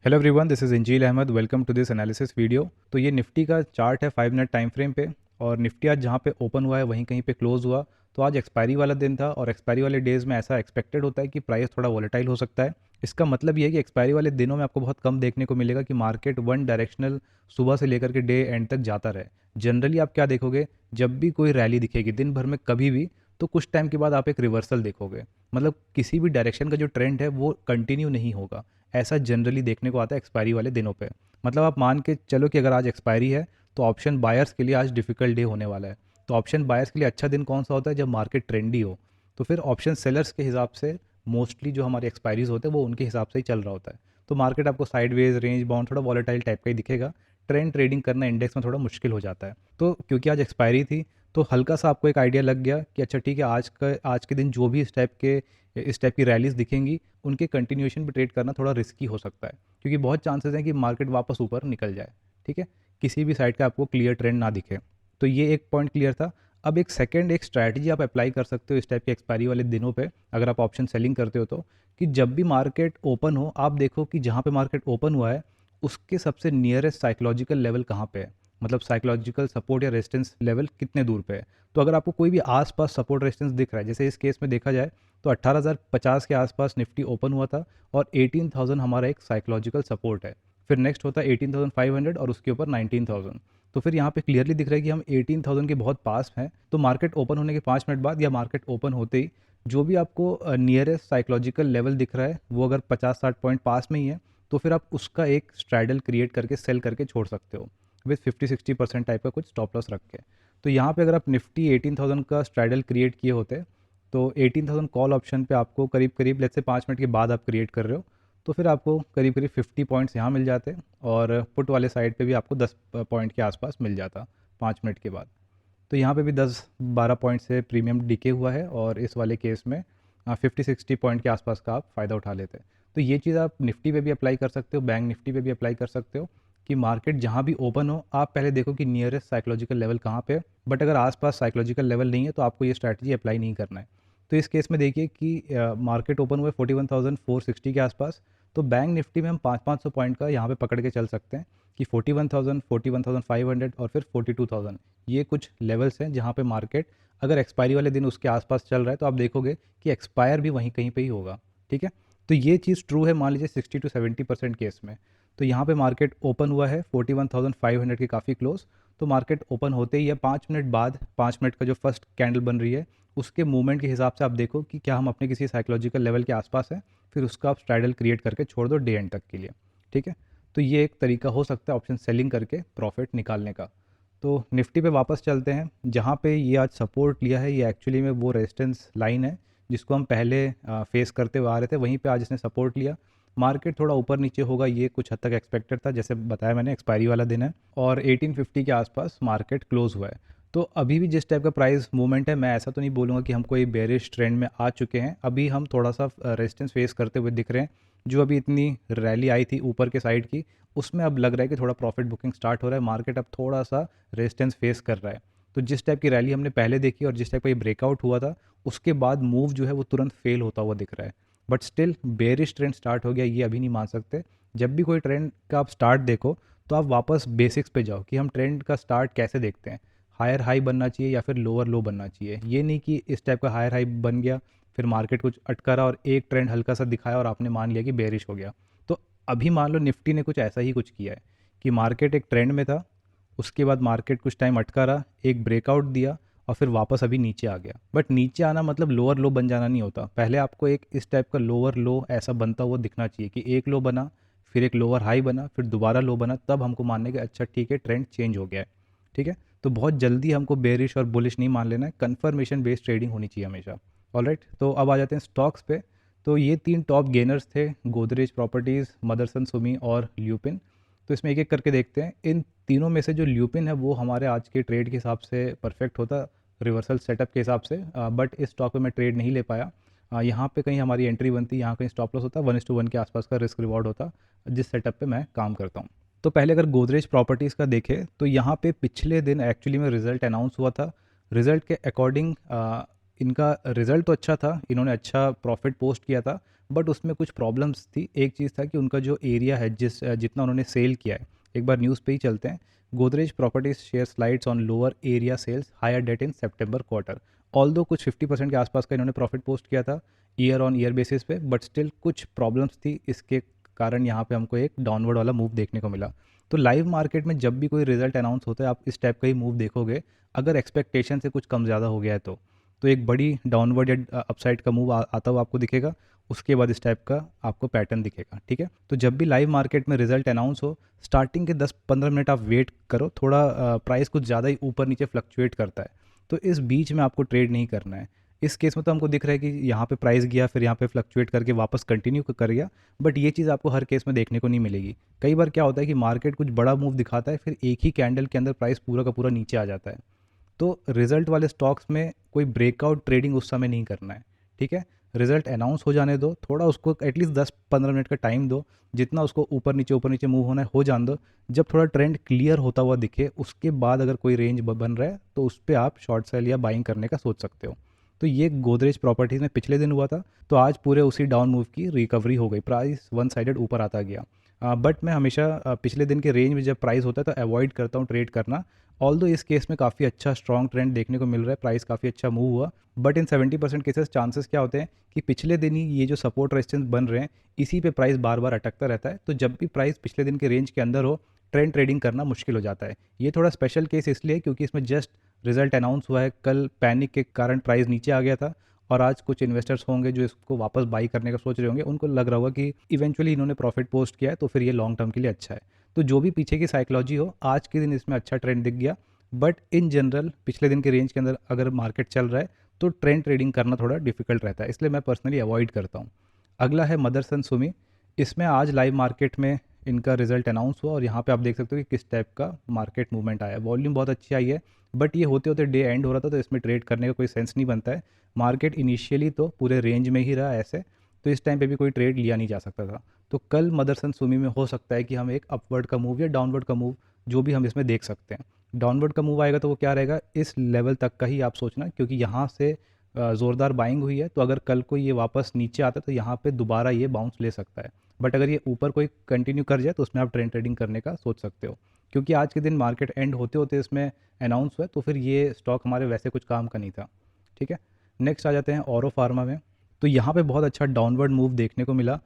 Hello everyone, this is Injeel Ahmad. Welcome to this analysis video. तो ये Nifty का chart है 5 मिनट टाइम फ्रेम पे। और निफ्टी आज जहाँ पे ओपन हुआ है वहीं कहीं पे क्लोज हुआ। तो आज एक्सपायरी वाला दिन था और एक्सपायरी वाले डेज़ में ऐसा एक्सपेक्टेड होता है कि प्राइस थोड़ा वॉलेटाइल हो सकता है। इसका मतलब ये है कि एक्सपायरी वाले दिनों में आपको बहुत कम देखने को मिलेगा कि मार्केट वन डायरेक्शनल सुबह से लेकर के डे एंड तक जाता रहे। जनरली आप क्या देखोगे, जब भी कोई रैली दिखेगी दिन भर में कभी भी, तो कुछ टाइम के बाद आप एक रिवर्सल देखोगे। मतलब किसी भी डायरेक्शन का जो ट्रेंड है वो कंटिन्यू नहीं होगा। ऐसा जनरली देखने को आता है एक्सपायरी वाले दिनों पे। मतलब आप मान के चलो कि अगर आज एक्सपायरी है तो ऑप्शन बायर्स के लिए आज डिफिकल्ट डे होने वाला है। तो ऑप्शन बायर्स के लिए अच्छा दिन कौन सा होता है? जब मार्केट ट्रेंडी हो। तो फिर ऑप्शन सेलर्स के हिसाब से मोस्टली जो हमारे एक्सपायरीज होते हैं वो उनके हिसाब से ही चल रहा होता है। तो मार्केट आपको साइडवेज रेंज बाउंड थोड़ा वॉलेटाइल टाइप का ही दिखेगा। ट्रेंड ट्रेडिंग करना इंडेक्स में थोड़ा मुश्किल हो जाता है। तो क्योंकि आज एक्सपायरी थी तो हल्का सा आपको एक आइडिया लग गया कि अच्छा ठीक है, आज के दिन जो भी इस टाइप की रैलीज दिखेंगी उनके कंटिन्यूएशन पे ट्रेड करना थोड़ा रिस्की हो सकता है, क्योंकि बहुत चांसेस हैं कि मार्केट वापस ऊपर निकल जाए। ठीक है, किसी भी साइड का आपको क्लियर ट्रेंड ना दिखे। तो ये एक पॉइंट क्लियर था। अब एक स्ट्रैटेजी आप अप्लाई कर सकते हो इस टाइप के एक्सपायरी वाले दिनों पे, अगर आप ऑप्शन सेलिंग करते हो तो, कि जब भी मार्केट ओपन हो आप देखो कि जहाँ पे मार्केट ओपन हुआ है उसके सबसे नियरेस्ट साइकोलॉजिकल लेवल कहाँ पे है। मतलब साइकोलॉजिकल सपोर्ट या रेजिस्टेंस लेवल कितने दूर पे है। तो अगर आपको कोई भी आसपास सपोर्ट रेजिस्टेंस दिख रहा है, जैसे इस केस में देखा जाए तो 18,050 के आसपास निफ्टी ओपन हुआ था और 18,000 हमारा एक साइकोलॉजिकल सपोर्ट है। फिर नेक्स्ट होता है 18,500 और उसके ऊपर 19,000। तो फिर यहाँ पे क्लियरली दिख रहा है कि हम 18,000 के बहुत पास हैं। तो मार्केट ओपन होने के 5 मिनट बाद या मार्केट ओपन होते ही जो भी आपको नियरेस्ट साइकोलॉजिकल लेवल दिख रहा है वो अगर 50-60 पॉइंट पास में ही है, तो फिर आप उसका एक स्ट्रैडल क्रिएट करके सेल करके छोड़ सकते हो विथ 50-60% टाइप का कुछ स्टॉप लॉस रख के। तो यहाँ पे अगर आप निफ्टी 18,000 का स्ट्रैडल क्रिएट किए होते तो 18,000 कॉल ऑप्शन पे आपको करीब करीब लेट्स से 5 मिनट के बाद आप क्रिएट कर रहे हो, तो फिर आपको करीब करीब 50 पॉइंट्स यहाँ मिल जाते। और पुट वाले साइड पे भी आपको 10 पॉइंट के आसपास मिल जाता 5 मिनट के बाद। तो यहाँ पे भी 10-12 पॉइंट से प्रीमियम डिके हुआ है और इस वाले केस में 50-60 पॉइंट के आसपास का आप फ़ायदा उठा लेते हैं। तो ये चीज़ आप निफ्टी पे भी अप्लाई कर सकते हो, बैंक निफ्टी पे भी अप्लाई कर सकते हो कि मार्केट जहाँ भी ओपन हो आप पहले देखो कि नियरेस्ट साइकोलॉजिकल लेवल कहाँ पे है। बट अगर आसपास साइकोलॉजिकल लेवल नहीं है तो आपको ये स्ट्रैटेजी अप्लाई नहीं करना है। तो इस केस में देखिए कि मार्केट ओपन हुए 41,460 के आसपास। तो बैंक निफ्टी में हम 500-500 पॉइंट का यहाँ पे पकड़ के चल सकते हैं कि 41,000, 41,500 और फिर 42,000। ये कुछ लेवल्स हैं जहाँ पे मार्केट अगर एक्सपायरी वाले दिन उसके आसपास चल रहा है तो आप देखोगे कि एक्सपायर भी वहीं कहीं पे ही होगा। ठीक है, तो ये चीज़ ट्रू है मान लीजिए 60-70% केस में। तो यहाँ पे मार्केट ओपन हुआ है 41,500 के काफ़ी क्लोज। तो मार्केट ओपन होते ही या 5 मिनट बाद, 5 मिनट का जो फर्स्ट कैंडल बन रही है उसके मूवमेंट के हिसाब से आप देखो कि क्या हम अपने किसी साइकोलॉजिकल लेवल के आसपास हैं। फिर उसका आप स्ट्रैडल क्रिएट करके छोड़ दो डे एंड तक के लिए। ठीक है, तो ये एक तरीका हो सकता है ऑप्शन सेलिंग करके प्रॉफिट निकालने का। तो निफ्टी पे वापस चलते हैं। जहाँ पे ये आज सपोर्ट लिया है ये एक्चुअली में वो रेजिस्टेंस लाइन है जिसको हम पहले फेस करते हुए आ रहे थे, वहीं पे आज इसने सपोर्ट लिया। मार्केट थोड़ा ऊपर नीचे होगा ये कुछ हद तक एक्सपेक्टेड था, जैसे बताया मैंने एक्सपायरी वाला दिन है और 1850 के आसपास मार्केट क्लोज हुआ है। तो अभी भी जिस टाइप का प्राइस मूवमेंट है मैं ऐसा तो नहीं बोलूँगा कि हम कोई बेरिश ट्रेंड में आ चुके हैं। अभी हम थोड़ा सा रेजिस्टेंस फेस करते हुए दिख रहे हैं। जो अभी इतनी रैली आई थी ऊपर के साइड की उसमें अब लग रहा है कि थोड़ा प्रॉफिट बुकिंग स्टार्ट हो रहा है। मार्केट अब थोड़ा सा रेजिस्टेंस फेस कर रहा है। तो जिस टाइप की रैली हमने पहले देखी और जिस टाइप का ये ब्रेकआउट हुआ था उसके बाद मूव जो है वो तुरंत फेल होता हुआ दिख रहा है। But still bearish trend start हो गया ये अभी नहीं मान सकते। जब भी कोई ट्रेंड का आप स्टार्ट देखो तो आप वापस बेसिक्स पे जाओ कि हम ट्रेंड का स्टार्ट कैसे देखते हैं। हायर हाई बनना चाहिए या फिर लोअर लो बनना चाहिए। ये नहीं कि इस टाइप का हायर हाई बन गया फिर मार्केट कुछ अटका रहा और एक ट्रेंड हल्का सा दिखाया और आपने मान लिया कि बेरिश हो गया। तो अभी मान लो निफ्टी ने कुछ ऐसा ही कुछ किया है कि मार्केट एक ट्रेंड में था, उसके बाद मार्केट कुछ टाइम अटका रहा, एक ब्रेकआउट दिया और फिर वापस अभी नीचे आ गया। बट नीचे आना मतलब लोअर लो बन जाना नहीं होता। पहले आपको एक इस टाइप का लोअर लो ऐसा बनता हुआ दिखना चाहिए कि एक लो बना, फिर एक लोअर हाई बना, फिर दोबारा लो बना, तब हमको मानने के अच्छा ठीक है ट्रेंड चेंज हो गया है। ठीक है, तो बहुत जल्दी हमको बेरिश और बुलिश नहीं मान लेना है। कन्फर्मेशन बेस्ड ट्रेडिंग होनी चाहिए हमेशा। ऑलराइट, तो अब आ जाते हैं स्टॉक्स पे। तो ये तीन टॉप गेनर्स थे, गोदरेज प्रॉपर्टीज़, मदरसन सुमी और ल्यूपिन। तो इसमें एक एक करके देखते हैं। इन तीनों में से जो ल्यूपिन है वो हमारे आज के ट्रेड के हिसाब से परफेक्ट होता रिवर्सल सेटअप के हिसाब से। बट इस स्टॉक में मैं ट्रेड नहीं ले पाया। यहाँ पे कहीं हमारी एंट्री बनती, यहाँ कहीं स्टॉप लॉस होता, 1:1 के आसपास का रिस्क रिवॉर्ड होता जिस सेटअप पे मैं काम करता हूँ। तो पहले अगर गोदरेज प्रॉपर्टीज़ का देखें तो यहाँ पे पिछले दिन एक्चुअली में रिजल्ट अनाउंस हुआ था। रिजल्ट के अकॉर्डिंग इनका रिजल्ट तो अच्छा था, इन्होंने अच्छा प्रॉफिट पोस्ट किया था। बट उसमें कुछ प्रॉब्लम्स थी। एक चीज़ था कि उनका जो एरिया है जितना उन्होंने सेल किया है, एक बार न्यूज़ पे ही चलते हैं। Godrej properties share slides on lower area sales higher debt in September quarter. Although कुछ 50% के आसपास का इन्होंने प्रॉफिट पोस्ट किया था ईयर ऑन ईयर बेसिस पे, बट स्टिल कुछ प्रॉब्लम्स थी, इसके कारण यहाँ पे हमको एक डाउनवर्ड वाला मूव देखने को मिला। तो लाइव मार्केट में जब भी कोई रिजल्ट अनाउंस होता है आप इस टाइप का ही मूव देखोगे, अगर एक्सपेक्टेशन से कुछ कम ज़्यादा हो गया है तो एक बड़ी डाउनवर्ड या अपसाइड का मूव आता हुआ आपको दिखेगा। उसके बाद इस टाइप का आपको पैटर्न दिखेगा। ठीक है, तो जब भी लाइव मार्केट में रिजल्ट अनाउंस हो, स्टार्टिंग के 10-15 मिनट आप वेट करो, थोड़ा प्राइस कुछ ज़्यादा ही ऊपर नीचे फ्लक्चुएट करता है, तो इस बीच में आपको ट्रेड नहीं करना है। इस केस में तो हमको दिख रहा है कि यहाँ पे प्राइस गया, फिर यहाँ पे फ्लक्चुएट करके वापस कंटिन्यू कर गया, बट ये चीज़ आपको हर केस में देखने को नहीं मिलेगी। कई बार क्या होता है कि मार्केट कुछ बड़ा मूव दिखाता है, फिर एक ही कैंडल के अंदर प्राइस पूरा का पूरा नीचे आ जाता है। तो रिजल्ट वाले स्टॉक्स में कोई ब्रेकआउट ट्रेडिंग उस समय नहीं करना है। ठीक है, रिजल्ट अनाउंस हो जाने दो, थोड़ा उसको एटलीस्ट 10-15 मिनट का टाइम दो, जितना उसको ऊपर नीचे मूव होना है हो जान दो। जब थोड़ा ट्रेंड क्लियर होता हुआ दिखे, उसके बाद अगर कोई रेंज बन रहा है तो उस पर आप शॉर्ट सेल या बाइंग करने का सोच सकते हो। तो ये गोदरेज प्रॉपर्टीज़ में पिछले दिन हुआ था, तो आज पूरे उसी डाउन मूव की रिकवरी हो गई, प्राइस वन साइडेड ऊपर आता गया। बट मैं हमेशा पिछले दिन के रेंज में जब प्राइस होता है तो अवॉइड करता हूँ ट्रेड करना। ऑल्दो इस केस में काफ़ी अच्छा स्ट्रॉन्ग ट्रेंड देखने को मिल रहा है, प्राइस काफ़ी अच्छा मूव हुआ, बट इन 70% केसेस चांसेस क्या होते हैं कि पिछले दिन ही ये जो सपोर्ट रेजिस्टेंस बन रहे हैं, इसी पे प्राइस बार बार अटकता रहता है। तो जब भी प्राइस पिछले दिन के रेंज के अंदर हो, ट्रेंड ट्रेडिंग करना मुश्किल हो जाता है। ये थोड़ा स्पेशल केस इसलिए क्योंकि इसमें जस्ट रिजल्ट अनाउंस हुआ है, कल पैनिक के कारण प्राइस नीचे आ गया था, और आज कुछ इन्वेस्टर्स होंगे जो इसको वापस बाई करने का सोच रहे होंगे, उनको लग रहा होगा कि इवेंचुअली इन्होंने प्रॉफिट पोस्ट किया है तो फिर ये लॉन्ग टर्म के लिए अच्छा है। तो जो भी पीछे की साइकोलॉजी हो, आज के दिन इसमें अच्छा ट्रेंड दिख गया, बट इन जनरल पिछले दिन के रेंज के अंदर अगर मार्केट चल रहा है तो ट्रेंड ट्रेडिंग करना थोड़ा डिफिकल्ट रहता है, इसलिए मैं पर्सनली अवॉइड करता हूँ। अगला है मदरसन सुमी। इसमें आज लाइव मार्केट में इनका रिजल्ट अनाउंस हुआ, और यहाँ पे आप देख सकते हो कि किस टाइप का मार्केट मूवमेंट आया है। वॉल्यूम बहुत अच्छी आई है, बट ये होते होते डे एंड हो रहा था, तो इसमें ट्रेड करने का कोई सेंस नहीं बनता है। मार्केट इनिशियली तो पूरे रेंज में ही रहा ऐसे, तो इस टाइम पे भी कोई ट्रेड लिया नहीं जा सकता था। तो कल मदरसन सुमी में हो सकता है कि हम एक अपवर्ड का मूव या डाउनवर्ड का मूव जो भी हम इसमें देख सकते हैं। डाउनवर्ड का मूव आएगा तो वो क्या रहेगा, इस लेवल तक का ही आप सोचना, क्योंकि यहाँ से ज़ोरदार बाइंग हुई है, तो अगर कल को ये वापस नीचे आता है तो यहाँ पे दोबारा ये बाउंस ले सकता है। बट अगर ये ऊपर कोई कंटिन्यू कर जाए तो उसमें आप ट्रेंड ट्रेडिंग करने का सोच सकते हो, क्योंकि आज के दिन मार्केट एंड होते होते इसमें अनाउंस हुआ है, तो फिर ये स्टॉक हमारे वैसे कुछ काम का नहीं था। ठीक है, नेक्स्ट आ जाते हैं औरो फार्मा में। तो यहाँ पे बहुत अच्छा डाउनवर्ड मूव देखने को मिला।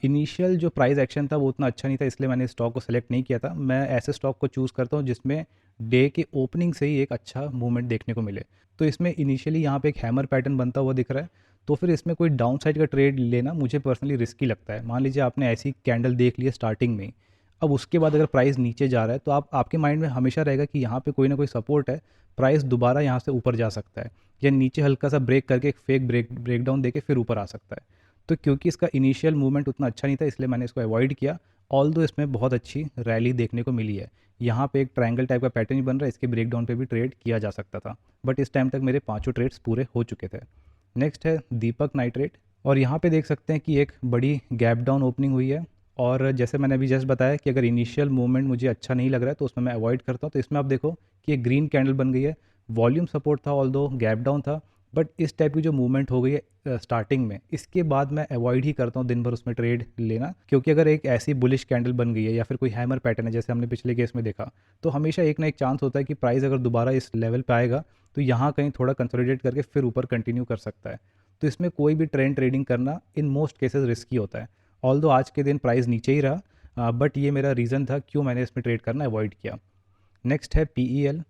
इनिशियल जो प्राइस एक्शन था वो उतना अच्छा नहीं था, इसलिए मैंने स्टॉक को सेलेक्ट नहीं किया था। मैं ऐसे स्टॉक को चूज़ करता हूँ जिसमें डे के ओपनिंग से ही एक अच्छा मूवमेंट देखने को मिले। तो इसमें इनिशियली यहाँ पे एक हैमर पैटर्न बनता हुआ दिख रहा है, तो फिर इसमें कोई डाउन साइड का ट्रेड लेना मुझे पर्सनली रिस्की लगता है। मान लीजिए आपने ऐसी कैंडल देख ली है स्टार्टिंग में ही, अब उसके बाद अगर प्राइस नीचे जा रहा है तो आपके माइंड में हमेशा रहेगा कि यहाँ पे कोई ना कोई सपोर्ट है, प्राइस दोबारा यहाँ से ऊपर जा सकता है, या नीचे हल्का सा ब्रेक करके एक फेक ब्रेकडाउन देके फिर ऊपर आ सकता है। तो क्योंकि इसका इनिशियल मूवमेंट उतना अच्छा नहीं था, इसलिए मैंने इसको अवॉइड किया। ऑल्दो इसमें बहुत अच्छी रैली देखने को मिली है। यहाँ पे एक ट्रायंगल टाइप का पैटर्न ही बन रहा है, इसके ब्रेकडाउन पे भी ट्रेड किया जा सकता था, बट इस टाइम तक मेरे पांचों ट्रेड्स पूरे हो चुके थे। नेक्स्ट है दीपक नाइट्रेट, और यहाँ पे देख सकते हैं कि एक बड़ी गैप डाउन ओपनिंग हुई है, और जैसे मैंने अभी जस्ट बताया कि अगर इनिशियल मूवमेंट मुझे अच्छा नहीं लग रहा है तो उसमें मैं अवॉइड करता हूँ। तो इसमें आप देखो कि एक ग्रीन कैंडल बन गई है, वॉल्यूम सपोर्ट था, ऑल्दो गैप डाउन था, बट इस टाइप की जो मूवमेंट हो गई है स्टार्टिंग में, इसके बाद मैं अवॉइड ही करता हूँ दिन भर उसमें ट्रेड लेना, क्योंकि अगर एक ऐसी बुलिश कैंडल बन गई है या फिर कोई हैमर पैटर्न है जैसे हमने पिछले केस में देखा, तो हमेशा एक ना एक चांस होता है कि प्राइस अगर दोबारा इस लेवल पे आएगा तो यहाँ कहीं थोड़ा कंसोलिडेट करके फिर ऊपर कंटिन्यू कर सकता है। तो इसमें कोई भी ट्रेंड ट्रेडिंग करना इन मोस्ट केसेस रिस्की होता है। ऑल्दो आज के दिन प्राइस नीचे ही रहा, बट ये मेरा रीज़न था क्यों मैंने इसमें ट्रेड करना अवॉइड किया। नेक्स्ट है PEL।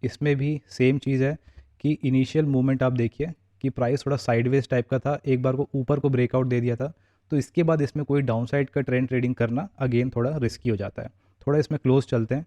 इसमें भी सेम चीज़ है कि इनिशियल मूवमेंट आप देखिए कि प्राइस थोड़ा साइडवेज टाइप का था, एक बार को ऊपर को ब्रेकआउट दे दिया था, तो इसके बाद इसमें कोई डाउन साइड का ट्रेंड ट्रेडिंग करना अगेन थोड़ा रिस्की हो जाता है। थोड़ा इसमें क्लोज चलते हैं।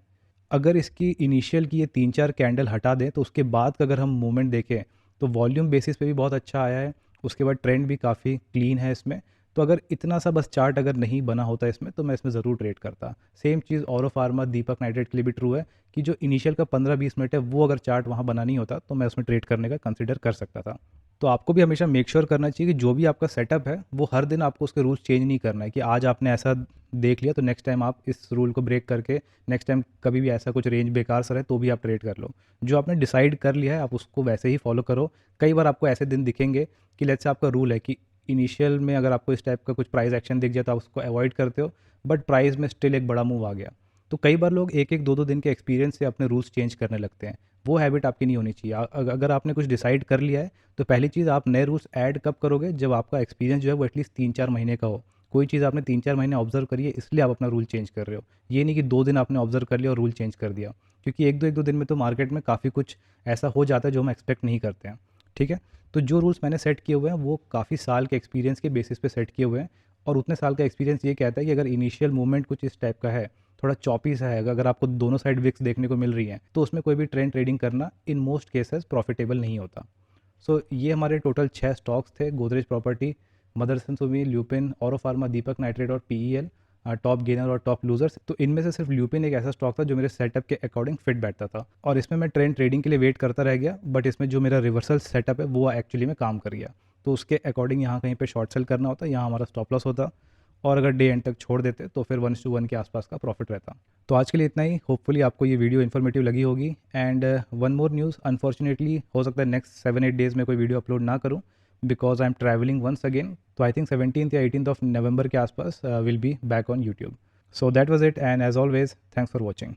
अगर इसकी इनिशियल की ये 3-4 कैंडल हटा दें तो उसके बाद का अगर हम मूवमेंट देखें तो वॉल्यूम बेसिस पे भी बहुत अच्छा आया है, उसके बाद ट्रेंड भी काफ़ी क्लीन है इसमें। तो अगर इतना सा बस चार्ट अगर नहीं बना होता इसमें तो मैं इसमें ज़रूर ट्रेड करता। सेम चीज़ औरो फार्मा दीपक नाइट्रेट के लिए भी ट्रू है कि जो इनिशियल का 15-20 मिनट है वो अगर चार्ट वहाँ बना नहीं होता तो मैं उसमें ट्रेड करने का कंसिडर कर सकता था। तो आपको भी हमेशा मेक श्योर करना चाहिए कि जो भी आपका सेटअप है वो हर दिन आपको उसके रूल्स चेंज नहीं करना है कि आज आपने ऐसा देख लिया तो नेक्स्ट टाइम आप इस रूल को ब्रेक करके नेक्स्ट टाइम कभी भी ऐसा कुछ रेंज बेकार सा रहे तो भी आप ट्रेड कर लो। जो आपने डिसाइड कर लिया है आप उसको वैसे ही फॉलो करो। कई बार आपको ऐसे दिन दिखेंगे कि लेट्स से आपका रूल है कि इनिशियल में अगर आपको इस टाइप का कुछ प्राइस एक्शन दिख जाए तो आप उसको अवॉइड करते हो, बट प्राइस में स्टिल एक बड़ा मूव आ गया। तो कई बार लोग एक एक दो दो दिन के एक्सपीरियंस से अपने रूल्स चेंज करने लगते हैं। वो हैबिट आपकी नहीं होनी चाहिए। अगर आपने कुछ डिसाइड कर लिया है तो पहली चीज़, आप नए रूल्स ऐड कब करोगे, जब आपका एक्सपीरियंस जो है वो एटलीस्ट 3-4 महीने का हो। कोई चीज़ आपने 3-4 महीने ऑब्जर्व करी है इसलिए आप अपना रूल चेंज कर रहे हो। ये नहीं कि 2 दिन आपने ऑब्जर्व कर लिया और रूल चेंज कर दिया, क्योंकि एक दो दिन में तो मार्केट में काफ़ी कुछ ऐसा हो जाता है जो हम एक्सपेक्ट नहीं करते हैं। ठीक है। तो जो रूल्स मैंने सेट किए हुए हैं वो काफ़ी साल के एक्सपीरियंस के बेसिस पे सेट किए हुए हैं। और उतने साल का एक्सपीरियंस ये कहता है कि अगर इनिशियल मूवमेंट कुछ इस टाइप का है, थोड़ा चॉपी सा है, अगर आपको दोनों साइड विक्स देखने को मिल रही हैं, तो उसमें कोई भी ट्रेंड ट्रेडिंग करना इन मोस्ट केसेस प्रॉफिटेबल नहीं होता। सो ये हमारे टोटल 6 स्टॉक्स थे: Godrej property, Motherson Sumi, Lupin, Auro pharma, Deepak nitrate और पीईएल, टॉप गेनर और टॉप लूजर्स। तो इनमें से सिर्फ ल्यूपिन एक ऐसा स्टॉक था जो मेरे सेटअप के अकॉर्डिंग फिट बैठता था, और इसमें मैं ट्रेंड ट्रेडिंग के लिए वेट करता रह गया, बट इसमें जो मेरा रिवर्सल सेटअप है वो एक्चुअली में काम कर गया। तो उसके अकॉर्डिंग यहाँ कहीं पे शॉर्ट सेल करना होता, यहाँ हमारा स्टॉप लॉस होता, और अगर डे एंड तक छोड़ देते तो फिर 1:1 के आसपास का प्रॉफिट रहता। तो आज के लिए इतना ही। होपफुली आपको ये वीडियो इन्फॉर्मेटिव लगी होगी। And one more news, unfortunately हो सकता है नेक्स्ट 7-8 डेज़ में कोई वीडियो अपलोड ना करूँ, because I am travelling once again. तो आई थिंक 17th या 18th ऑफ नवंबर के आसपास will be back on YouTube. So that was it, and as always thanks for watching.